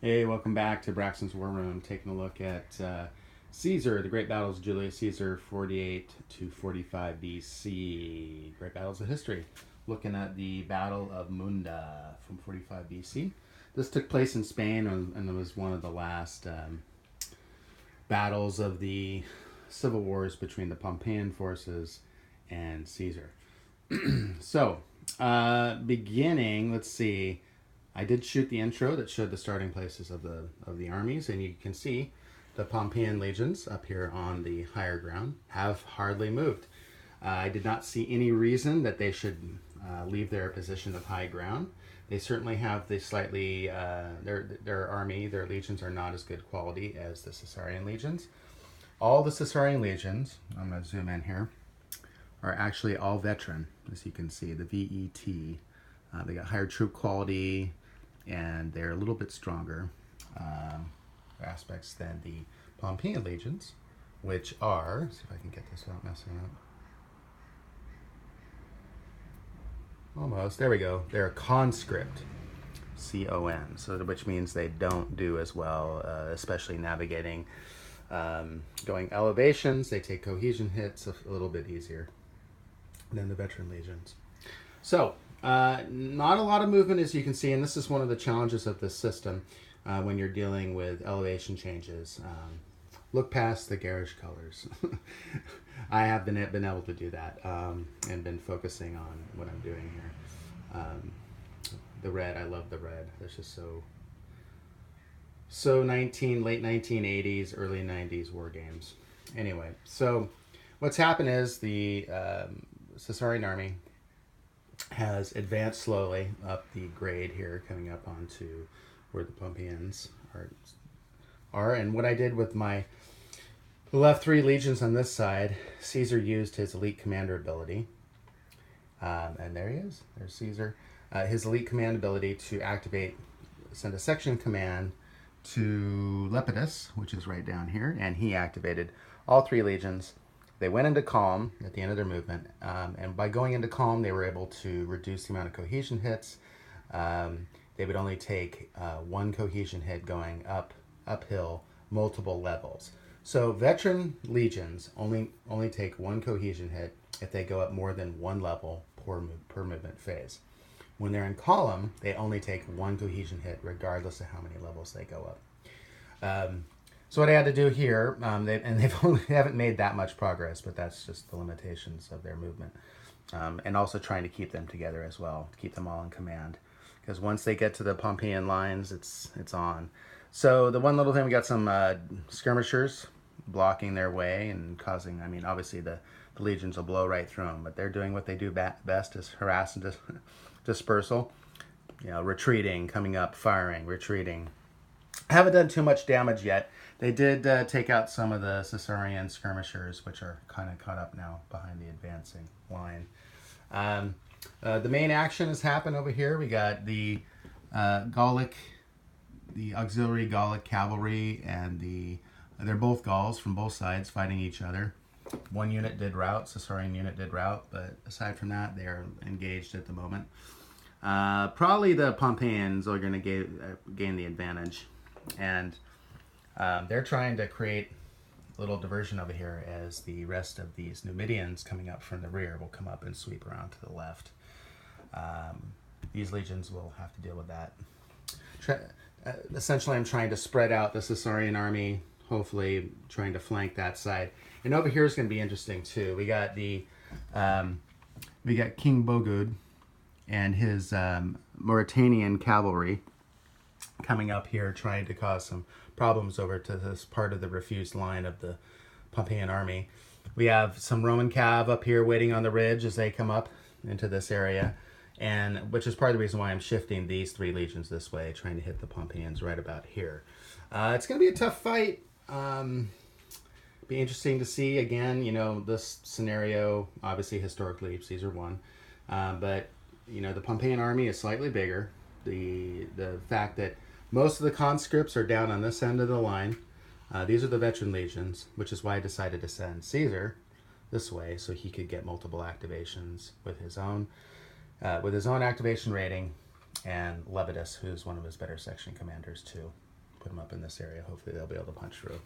Hey, welcome back to Braxton's War Room. Taking a look at Caesar, the Great Battles of Julius Caesar, 48 to 45 BC. Great Battles of History. Looking at the Battle of Munda from 45 BC. This took place in Spain and it was one of the last battles of the civil wars between the Pompeian forces and Caesar. So, beginning, let's see. I did shoot the intro that showed the starting places of the armies, and you can see the Pompeian legions up here on the higher ground have hardly moved. I did not see any reason that they should leave their position of high ground. They certainly have the slightly their army, their legions are not as good quality as the Caesarian legions. All the Caesarian legions, I'm going to zoom in here, are actually all veteran, as you can see, the VET. They got higher troop quality, and they're a little bit stronger aspects than the Pompeian legions, which are, see if I can get this without messing up. Almost, there we go. They're a conscript, CON, so which means they don't do as well, especially navigating, going elevations. They take cohesion hits a little bit easier than the veteran legions. So, not a lot of movement as you can see, and this is one of the challenges of this system when you're dealing with elevation changes. Look past the garish colors. I have been able to do that and been focusing on what I'm doing here. The red, I love the red. It's just so late 1980s, early 90s war games. Anyway, so what's happened is the Caesarian army has advanced slowly up the grade here, coming up onto where the Pompeians are. And what I did with my left three legions on this side, Caesar used his elite commander ability. And there he is. There's Caesar. His elite command ability to send a section command to Lepidus, which is right down here, and he activated all three legions. They went into calm at the end of their movement, and by going into calm, they were able to reduce the amount of cohesion hits. They would only take one cohesion hit going uphill multiple levels. So veteran legions only take one cohesion hit if they go up more than one level per movement phase. When they're in column, they only take one cohesion hit regardless of how many levels they go up. So what I had to do here, they haven't made that much progress, but that's just the limitations of their movement, and also trying to keep them together as well, to keep them all in command, because once they get to the Pompeian lines, it's on. So the one little thing, we got some skirmishers blocking their way and causing. I mean, obviously the legions will blow right through them, but they're doing what they do best: is harass and dispersal. Retreating, coming up, firing, retreating. Haven't done too much damage yet. They did take out some of the Caesarian skirmishers, which are kind of caught up now behind the advancing line. The main action has happened over here. We got the Gallic, the auxiliary Gallic cavalry, and they're both Gauls from both sides fighting each other. One unit did rout, Caesarian unit did rout, but aside from that, they are engaged at the moment. Probably the Pompeians are going to gain the advantage, and they're trying to create a little diversion over here as the rest of these Numidians coming up from the rear will come up and sweep around to the left. These legions will have to deal with that. Essentially, I'm trying to spread out the Caesarian army, hopefully trying to flank that side. And over here is going to be interesting too. We got King Bogud and his Mauritanian cavalry coming up here, trying to cause some problems over to this part of the refused line of the Pompeian army. We have some Roman cav up here waiting on the ridge as they come up into this area, and which is part of the reason why I'm shifting these three legions this way, trying to hit the Pompeians right about here. It's going to be a tough fight. Be interesting to see again. This scenario, obviously historically Caesar won, but the Pompeian army is slightly bigger. The fact that most of the conscripts are down on this end of the line. These are the veteran legions, which is why I decided to send Caesar this way so he could get multiple activations with his own activation rating, and Lepidus, who's one of his better section commanders too. put them up in this area. Hopefully they'll be able to punch through.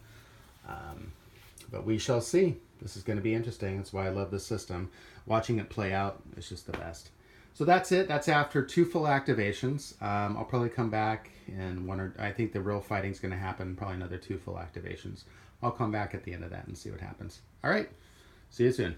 But we shall see. This is going to be interesting. That's why I love this system. Watching it play out is just the best. So that's it. That's after 2 full activations. I'll probably come back and I think the real fighting's going to happen, probably another 2 full activations. I'll come back at the end of that and see what happens. All right. See you soon.